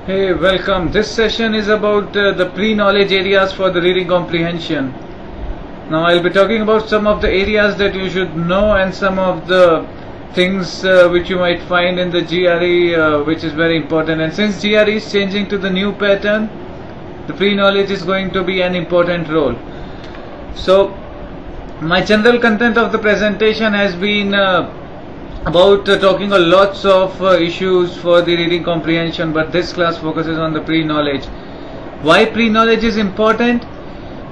Hey, welcome. This session is about the pre-knowledge areas for the reading comprehension. Now I'll be talking about some of the areas that you should know and some of the things which you might find in the GRE which is very important. And since GRE is changing to the new pattern, the pre-knowledge is going to be an important role. So my general content of the presentation has been about talking on lots of issues for the reading comprehension, but this class focuses on the pre-knowledge. Why pre-knowledge is important?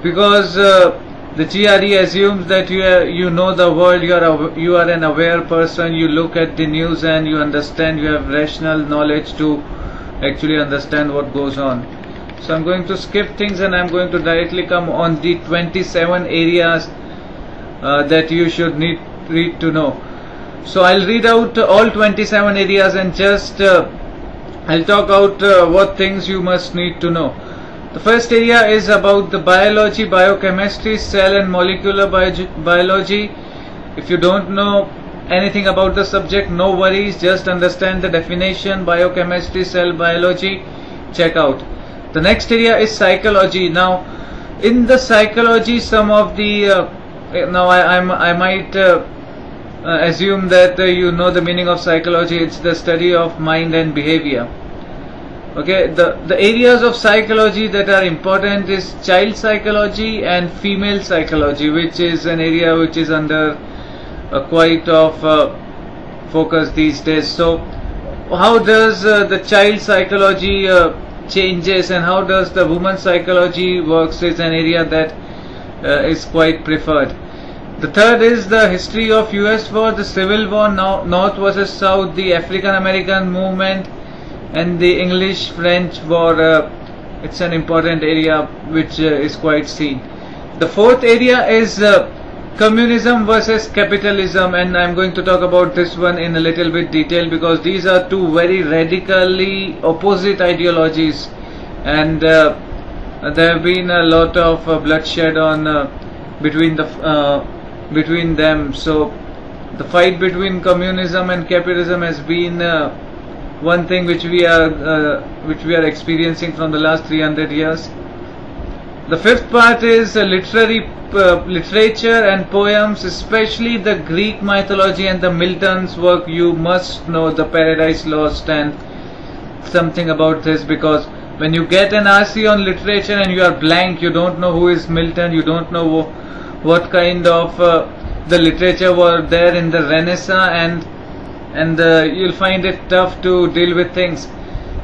Because the GRE assumes that you know the world, you are an aware person, you look at the news and you understand, you have rational knowledge to actually understand what goes on. So I'm going to skip things and I'm going to directly come on the 27 areas that you should need to know. So I'll read out all 27 areas and just I'll talk out what things you must need to know. The first area is about the biology, biochemistry, cell and molecular biology. If you don't know anything about the subject, no worries, just understand the definition, biochemistry, cell biology, check out. The next area is psychology. Now in the psychology, some of the I might assume that you know the meaning of psychology. It's the study of mind and behavior. Okay, the areas of psychology that are important is child psychology and female psychology, which is an area which is under quite of focus these days. So how does the child psychology changes and how does the woman psychology works is an area that is quite preferred. The third is the history of US war, the Civil War, North versus South, the African American movement and the English-French war. It's an important area which is quite seen. The fourth area is communism versus capitalism, and I'm going to talk about this one in a little bit detail because these are two very radically opposite ideologies, and there have been a lot of bloodshed on between them. So the fight between communism and capitalism has been one thing which we are experiencing from the last 300 years. The fifth part is literature and poems, especially the Greek mythology and the Milton's work. You must know the Paradise Lost and something about this, because when you get an RC on literature and you are blank, you don't know who is Milton, you don't know what kind of the literature were there in the Renaissance, and you'll find it tough to deal with things.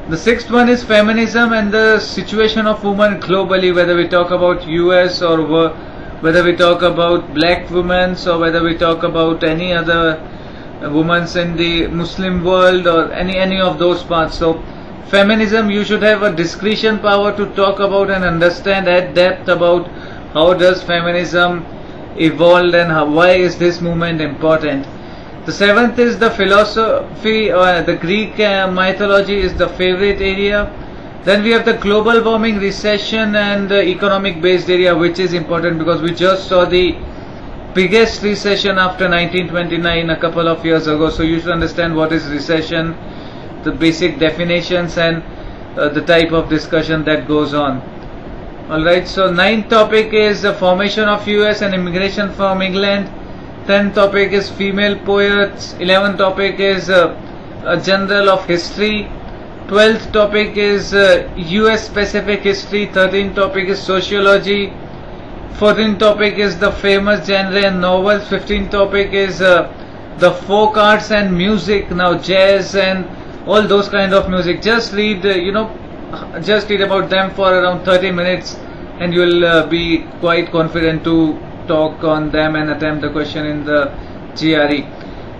The sixth one is feminism and the situation of women globally, whether we talk about US or whether we talk about black women or whether we talk about any other women in the Muslim world or any of those parts. So feminism, you should have a discretion power to talk about and understand at depth about how does feminism evolve and why is this movement important. The seventh is the philosophy, or the Greek mythology is the favorite area. Then we have the global warming, recession and the economic based area, which is important because we just saw the biggest recession after 1929 a couple of years ago. So you should understand what is recession, the basic definitions and the type of discussion that goes on. Alright, so ninth topic is the formation of US and immigration from England. 10th topic is female poets. 11th topic is a general of history. 12th topic is US specific history. 13th topic is sociology. 14th topic is the famous genre and novels. 15th topic is the folk arts and music. Now jazz and all those kind of music. Just read just read about them for around 30 minutes and you will be quite confident to talk on them and attempt the question in the GRE.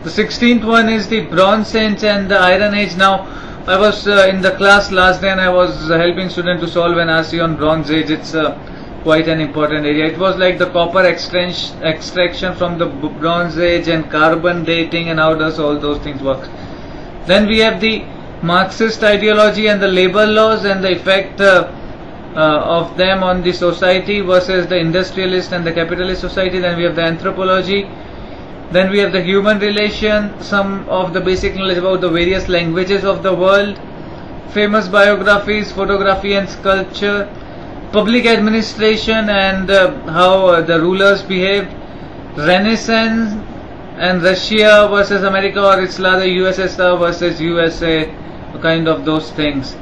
The 16th one is the Bronze Age and the Iron Age. Now I was in the class last day and I was helping students to solve an RC on Bronze Age. It's quite an important area. It was like the copper extraction from the Bronze Age and carbon dating and how does all those things work. Then we have the Marxist ideology and the labor laws and the effect of them on the society versus the industrialist and the capitalist society. Then we have the anthropology. Then we have the human relation, some of the basic knowledge about the various languages of the world. famous biographies, photography and sculpture, public administration and how the rulers behaved, Renaissance and Russia versus America, or it's rather USSR versus USA, kind of those things.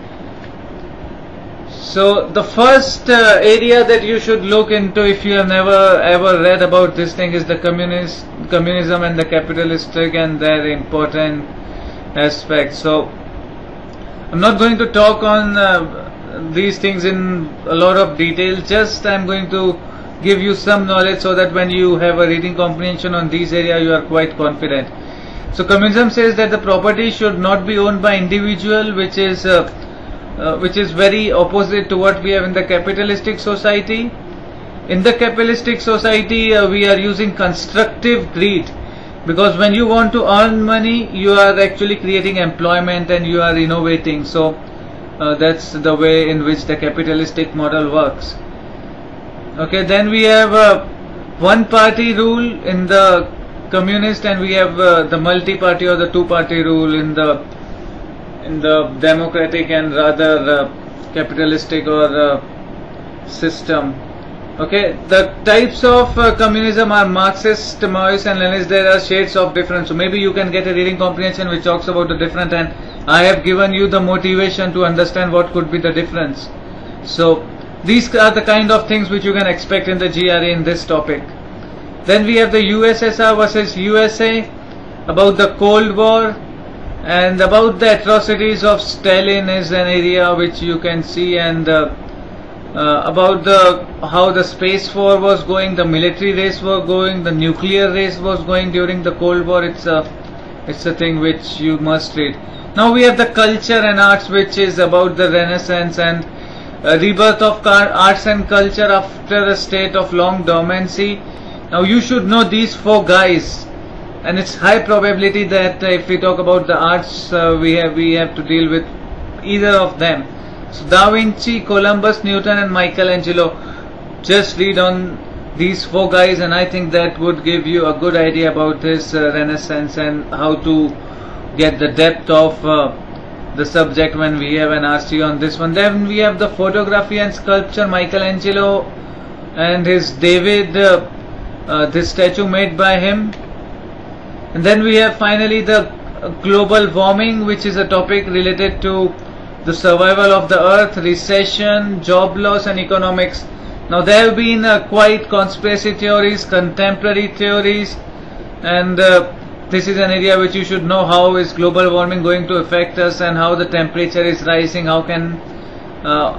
So the first area that you should look into, if you have never ever read about this thing, is the communism and the capitalistic and their important aspects. So I'm not going to talk on these things in a lot of detail, just I'm going to give you some knowledge so that when you have a reading comprehension on these areas you are quite confident. So communism says that the property should not be owned by individual, which is very opposite to what we have in the capitalistic society. In the capitalistic society we are using constructive greed, because when you want to earn money you are actually creating employment and you are innovating. So that's the way in which the capitalistic model works. Okay, then we have one party rule in the communist, and we have the multi-party or the two-party rule in the democratic and rather capitalistic or system. Okay, the types of communism are Marxist, Maoist and Leninist. There are shades of difference, so maybe you can get a reading comprehension which talks about the different, and I have given you the motivation to understand what could be the difference. So these are the kind of things which you can expect in the GRE in this topic. Then we have the USSR versus USA, about the Cold War, and about the atrocities of Stalin is an area which you can see, and about how the space war was going, the military race was going, the nuclear race was going during the Cold War. It's a thing which you must read. Now we have the culture and arts, which is about the Renaissance and rebirth of arts and culture after a state of long dormancy. Now you should know these four guys, and it's high probability that if we talk about the arts we have to deal with either of them. So Da Vinci, Columbus, Newton and Michelangelo, just read on these four guys, and I think that would give you a good idea about this Renaissance and how to get the depth of the subject when we have an RC on this one. Then we have the photography and sculpture, Michelangelo and his David, this statue made by him. And then we have finally the global warming, which is a topic related to the survival of the earth, recession, job loss and economics. Now there have been quite conspiracy theories, contemporary theories, and this is an area which you should know. How is global warming going to affect us, and how the temperature is rising? How can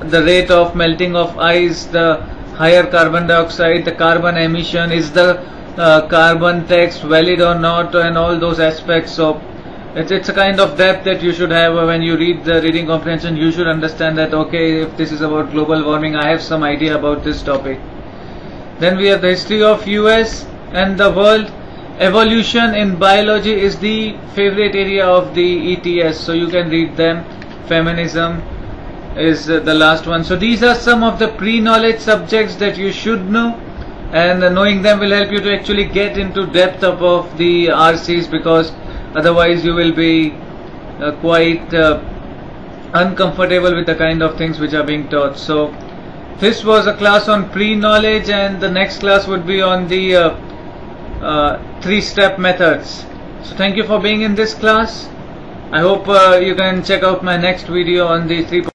the rate of melting of ice, the higher carbon dioxide, the carbon emission, is the carbon tax valid or not, and all those aspects. So it's a kind of depth that you should have when you read the reading comprehension. You should understand that, okay, if this is about global warming, I have some idea about this topic. Then we have the history of US and the world. Evolution in biology is the favorite area of the ETS, so you can read them. Feminism is the last one. So these are some of the pre-knowledge subjects that you should know, and knowing them will help you to actually get into depth of the RCs, because otherwise you will be quite uncomfortable with the kind of things which are being taught. So this was a class on pre-knowledge, and the next class would be on the 3-step methods. So thank you for being in this class. I hope you can check out my next video on the 3